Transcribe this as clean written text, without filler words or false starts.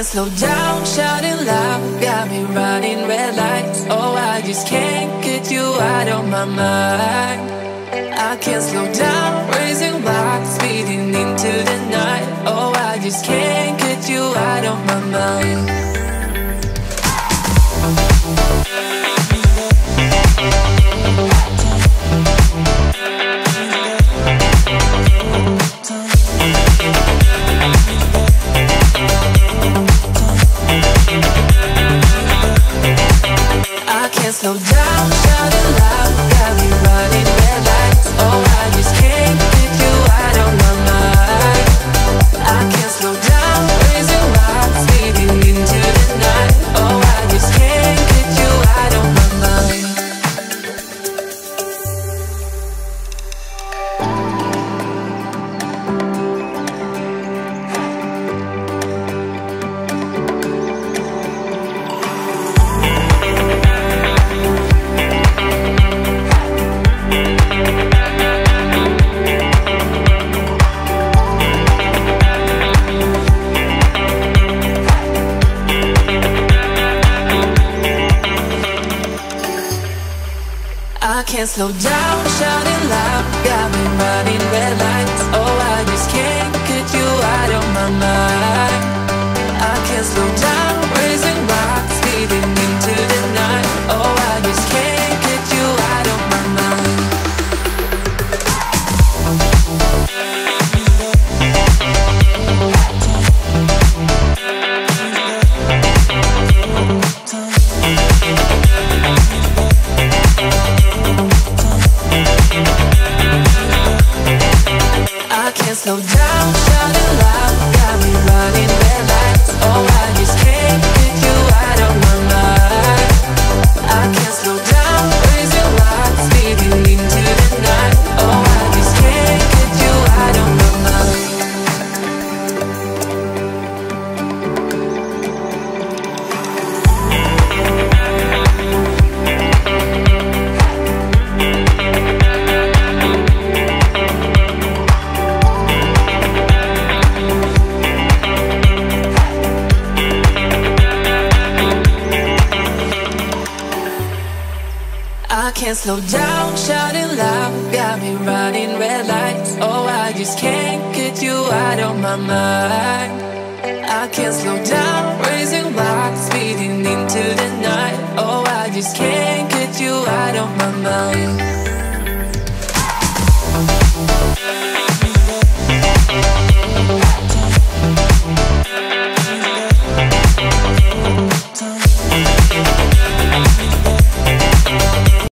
can't slow down, shouting loud, got me running red lights. Oh, I just can't get you out of my mind. I can't slow down, raising rocks, speeding into the night. Oh, I just can't get you out of my mind. I can't slow down, shouting loud, got me running red lights. Oh, I just can't get you out of my mind. I can't slow down, raising rocks, speeding into the night. Oh, I just can't get you out of my mind. I can't slow down, shouting loud, got me running red lights. Oh, I just can't get you out of my mind. I can't slow down, raising rocks, speeding into the night. Oh, I just can't get you out of my mind. I can't slow down, shouting loud, got me running red lights. Oh, I just can't get you out of my mind. I can't slow down, raising rocks, speeding into the night. Oh, I just can't get you out of my mind. I can't slow down, shouting loud, got me running red lights. Oh, I just can't get you out of my mind. I can't slow down, raising rocks, speeding into the night. Oh, I just can't